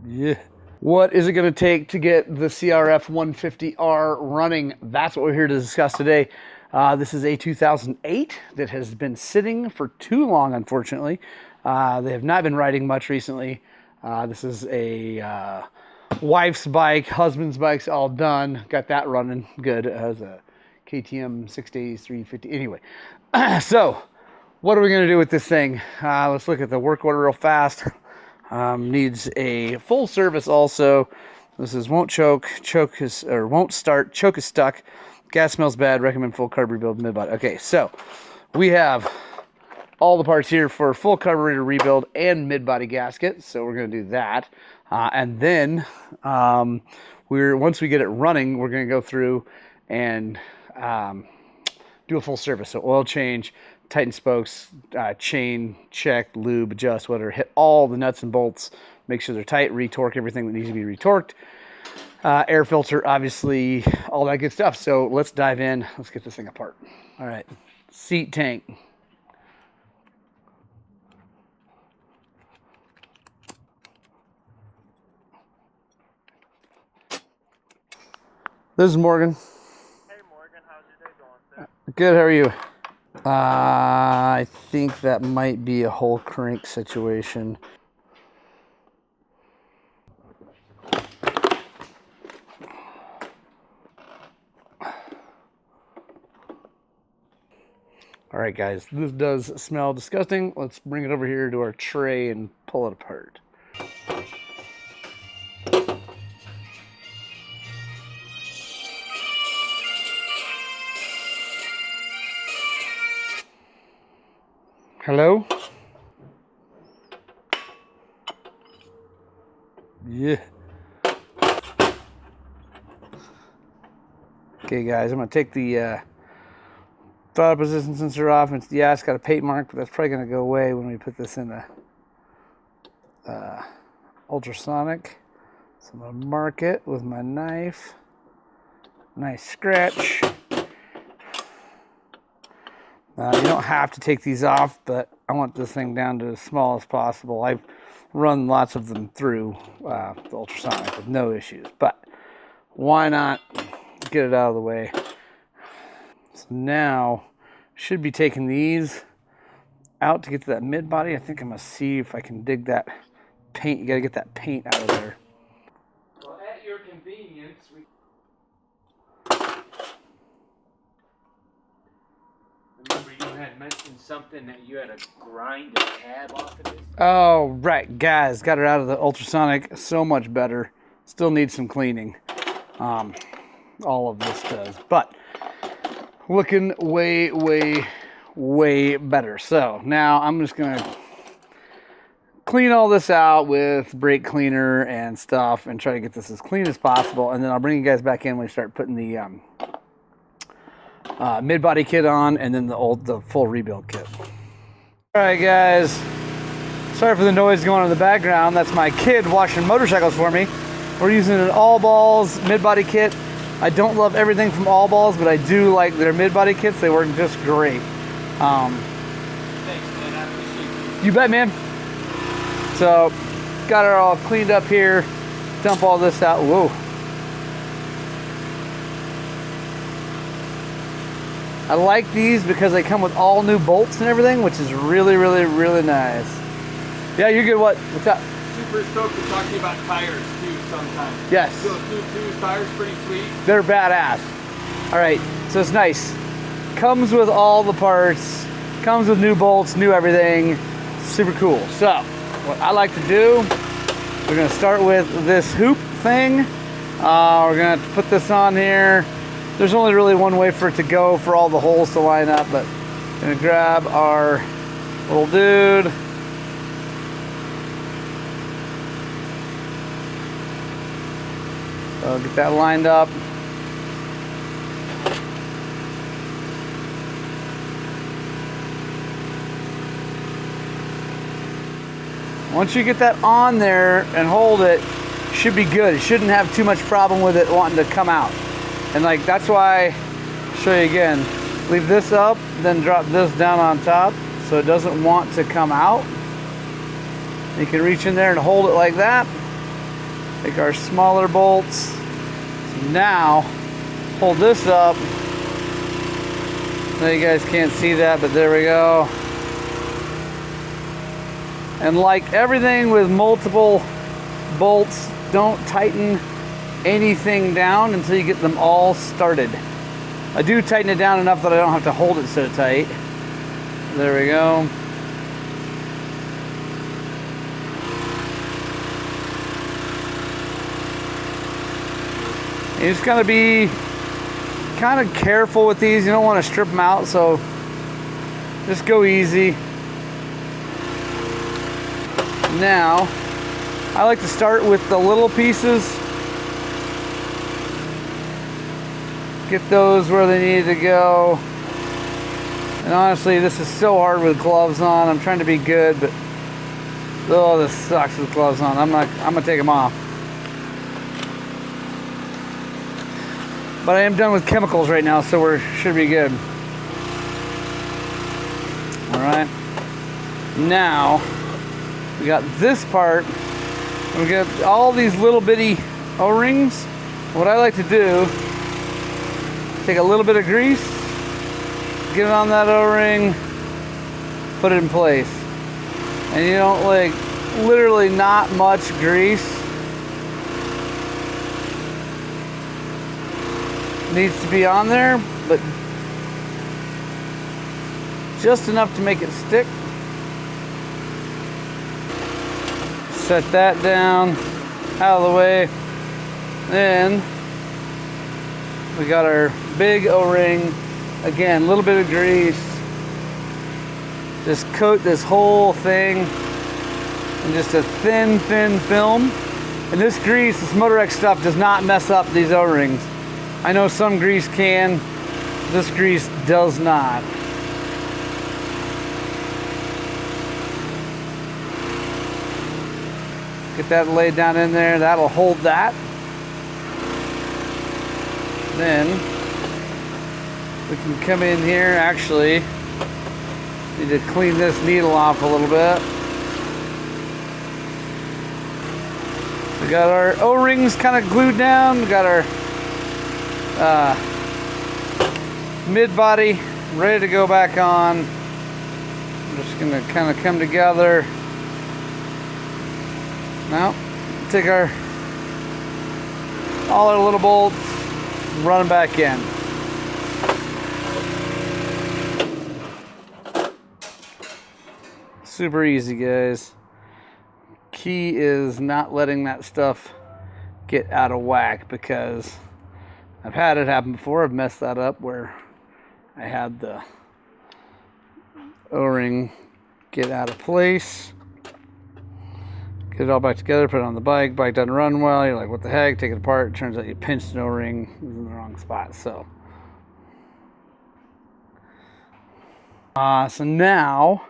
Yeah. What is it going to take to get the CRF150R running? That's what we're here to discuss today. This is a 2008 that has been sitting for too long, unfortunately. They have not been riding much recently. This is a wife's bike, husband's bike's all done. Got that running good as a KTM 6 days 350. Anyway, so what are we going to do with this thing? Let's look at the work order real fast. Needs a full service also. This is won't choke, won't start, choke is stuck, gas smells bad, recommend full carb rebuild, Midbody. Okay, so we have all the parts here for full carburetor rebuild and mid-body gasket, so we're going to do that. And then once we get it running, we're going to go through and do a full service. So oil change, tighten spokes, chain, check, lube, adjust, whatever. Hit all the nuts and bolts, make sure they're tight, retorque everything that needs to be retorqued. Air filter, obviously, all that good stuff. So let's dive in. Let's get this thing apart. All right, seat tank. This is Morgan. Hey Morgan, how's your day going, sir? Good, how are you? I think that might be a whole crank situation. All right, guys, this does smell disgusting. Let's bring it over here to our tray and pull it apart. Hello? Yeah. Okay, guys, I'm going to take the throttle position sensor off. Yeah, it's got a paint mark, but that's probably going to go away when we put this in a ultrasonic. So I'm going to mark it with my knife. Nice scratch. You don't have to take these off, but I want this thing down to as small as possible. I've run lots of them through the ultrasonic with no issues, but why not get it out of the way? So now, should be taking these out to get to that mid body. I think I'm gonna see if I can dig that paint. You gotta get that paint out of there. Well, at your convenience, remember you had mentioned something that you had to grind a tab off of this? Oh, right, guys, got it out of the ultrasonic. So much better. Still needs some cleaning. All of this does, but looking way, way, way better. So now I'm just gonna clean all this out with brake cleaner and stuff and try to get this as clean as possible, and then I'll bring you guys back in when we start putting the mid-body kit on, and then the full rebuild kit. All right, guys, sorry for the noise going on in the background. That's my kid washing motorcycles for me. We're using an all balls mid-body kit. I don't love everything from all balls, but I do like their mid-body kits. They work just great. Thanks, man. I appreciate You bet, man. So, got it all cleaned up here. Dump all this out. Whoa. I like these because they come with all new bolts and everything, which is really, really, really nice. Yeah, you're good. What's up? Super stoked to talk to you about tires too sometimes. Yes. Those new tires pretty sweet. They're badass. All right, so it's nice. Comes with all the parts. Comes with new bolts, new everything. Super cool. So, what I like to do, we're gonna start with this hoop thing. We're gonna put this on here. There's only really one way for it to go for all the holes to line up, but I'm gonna grab our little dude. So get that lined up. Once you get that on there and hold it, should be good. It shouldn't have too much problem with it wanting to come out. And like, that's why, I'll show you again, leave this up, then drop this down on top so it doesn't want to come out. You can reach in there and hold it like that. Take our smaller bolts. So now, hold this up. Now you guys can't see that, but there we go. And like everything with multiple bolts, don't tighten anything down until you get them all started. I do tighten it down enough that I don't have to hold it so tight. There we go. You just gotta be kind of careful with these. You don't want to strip them out, so just go easy. Now, I like to start with the little pieces. Get those where they need to go. And honestly, this is so hard with gloves on. I'm trying to be good, but oh, this sucks with gloves on. I'm gonna take them off. But I am done with chemicals right now, so we should be good. All right. Now, we got this part. And we got all these little bitty O-rings. What I like to do, take a little bit of grease, get it on that O-ring, put it in place. And you don't, like, literally not much grease. Needs to be on there, but just enough to make it stick. Set that down, out of the way. Then we got our big O-ring. Again, a little bit of grease. Just coat this whole thing in just a thin film. And this grease, this Motorex stuff, does not mess up these O-rings. I know some grease can, this grease does not. Get that laid down in there, that'll hold that. Then we can come in here, actually, need to clean this needle off a little bit. We got our O-rings kind of glued down, we got our mid-body ready to go back on. I'm just gonna kind of come together. Now, take all our little bolts, run them back in. Super easy, guys. Key is not letting that stuff get out of whack, because I've had it happen before. I've messed that up where I had the O-ring get out of place. Get it all back together, put it on the bike. Bike doesn't run well. You're like, what the heck? Take it apart. It turns out you pinched an O-ring in the wrong spot. So now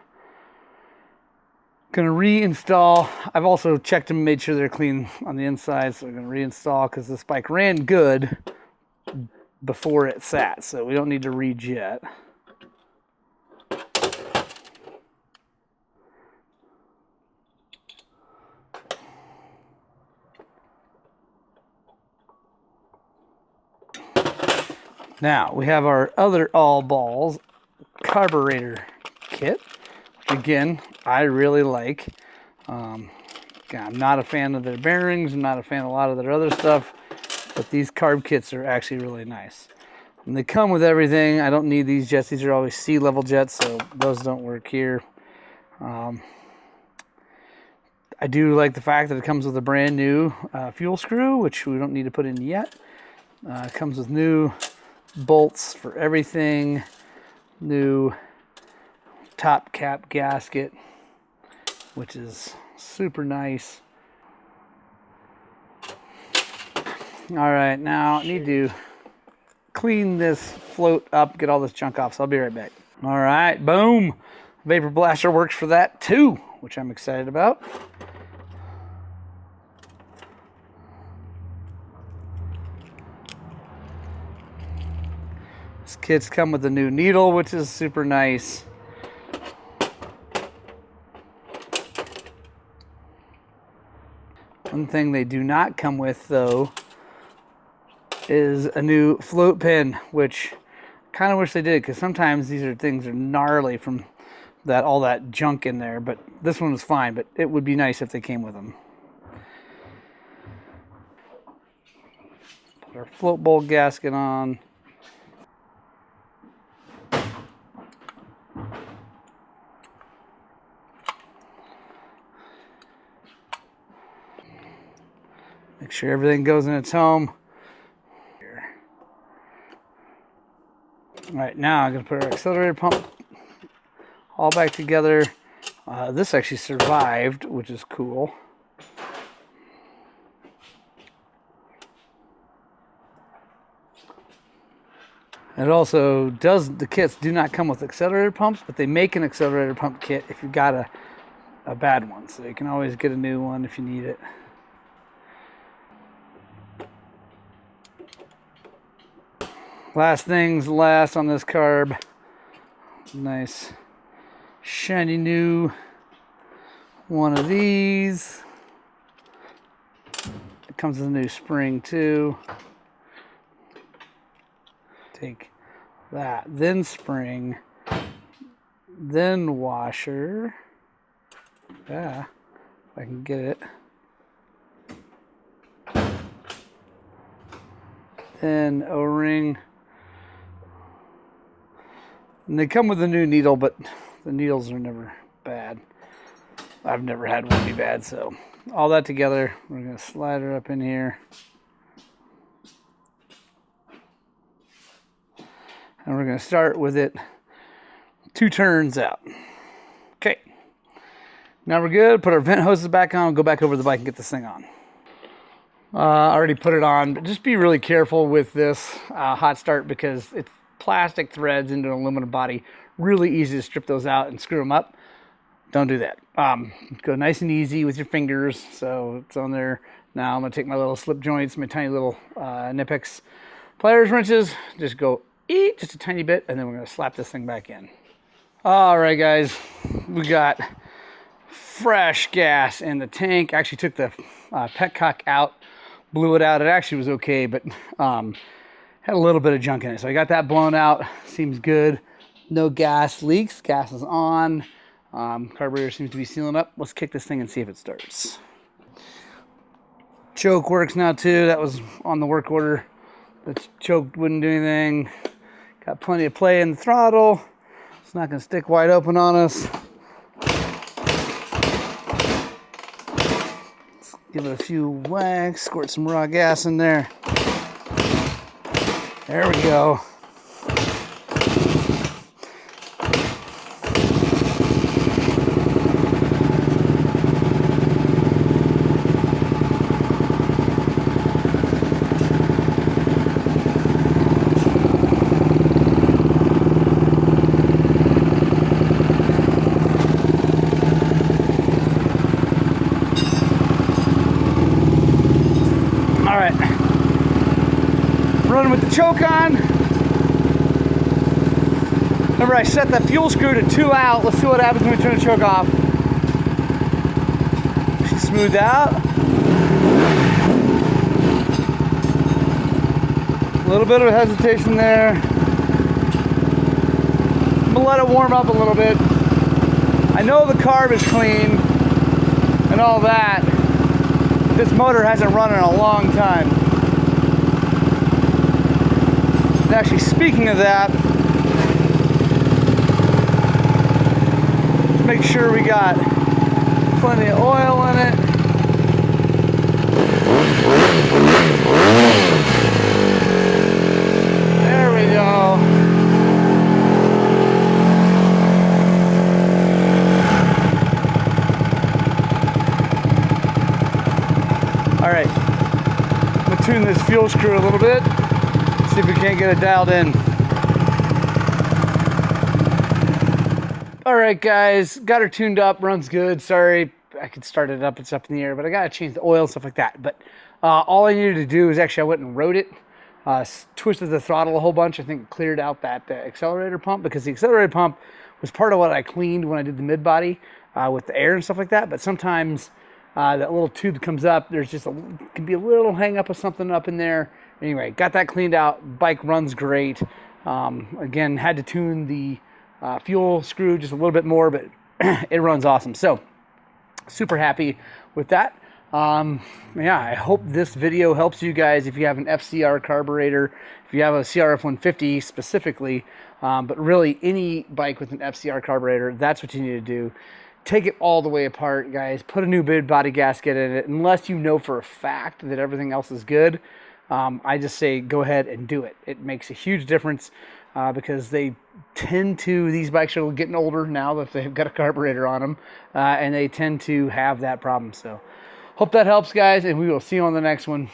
gonna reinstall. I've also checked them, made sure they're clean on the inside. So we're gonna reinstall because this bike ran good before it sat, so we don't need to rejet. Now we have our other all balls carburetor kit, which again I really like. I'm not a fan of their bearings. I'm not a fan of a lot of their other stuff. But these carb kits are actually really nice. And they come with everything. I don't need these jets. These are always sea-level jets, so those don't work here. I do like the fact that it comes with a brand new fuel screw, which we don't need to put in yet. It comes with new bolts for everything. New top cap gasket, which is super nice. All right, now I need to clean this float up, get all this junk off, so I'll be right back. All right, boom. Vapor Blaster works for that too, which I'm excited about. This kit's come with a new needle, which is super nice. One thing they do not come with, though, is a new float pin, which I kind of wish they did, because sometimes these things are gnarly from all that junk in there. But this one was fine, but it would be nice if they came with them. Put our float bowl gasket on. Make sure everything goes in its home. All right, now I'm going to put our accelerator pump all back together. This actually survived, which is cool. It also does, the kits do not come with accelerator pumps, but they make an accelerator pump kit if you've got a bad one. So you can always get a new one if you need it. Last things last on this carb. Nice shiny new one of these. It comes with a new spring too. Take that, then spring, then washer. Yeah, if I can get it. Then O-ring. And they come with a new needle, but the needles are never bad. I've never had one be bad, so all that together, we're going to slide her up in here. And we're going to start with it 2 turns out. Okay. Now we're good. Put our vent hoses back on. Go back over the bike and get this thing on. I already put it on, but just be really careful with this hot start, because it's plastic threads into an aluminum body. Really easy to strip those out and screw them up. Don't do that. Go nice and easy with your fingers. So it's on there. Now I'm going to take my little slip joints, my tiny little Knipex pliers, wrenches. Just go just a tiny bit, and then we're going to slap this thing back in. All right, guys. We got fresh gas in the tank. I actually took the petcock out, blew it out. It actually was okay, but had a little bit of junk in it. So I got that blown out. Seems good. No gas leaks. Gas is on. Carburetor seems to be sealing up. Let's kick this thing and see if it starts. Choke works now too. That was on the work order. The choke wouldn't do anything. Got plenty of play in the throttle. It's not going to stick wide open on us. Let's give it a few whacks. Squirt some raw gas in there. There we go. All right. Running with the choke on. Remember, I set that fuel screw to 2 out. Let's see what happens when we turn the choke off. She's smoothed out. A little bit of hesitation there. I'm gonna let it warm up a little bit. I know the carb is clean and all that. This motor hasn't run in a long time. And actually, speaking of that, let's make sure we got plenty of oil in it. There we go. All right, I'm gonna tune this fuel screw a little bit, see if we can't get it dialed in. All right, guys, got her tuned up, runs good. Sorry, I could start it up, it's up in the air, but I gotta change the oil and stuff like that. But all I needed to do is actually I went and rode it, twisted the throttle a whole bunch. I think cleared out that accelerator pump, because the accelerator pump was part of what I cleaned when I did the mid body with the air and stuff like that. But sometimes that little tube that comes up, there's just can be a little hang up of something up in there. Anyway, got that cleaned out. Bike runs great. Again, had to tune the fuel screw just a little bit more, but it runs awesome. So super happy with that. Yeah, I hope this video helps you guys if you have an FCR carburetor, if you have a CRF150 specifically, but really any bike with an FCR carburetor, that's what you need to do. Take it all the way apart, guys. Put a new Midbody gasket in it. Unless you know for a fact that everything else is good, I just say go ahead and do it. It makes a huge difference because they tend to, these bikes are getting older now that they've got a carburetor on them, and they tend to have that problem. So hope that helps, guys, and we will see you on the next one.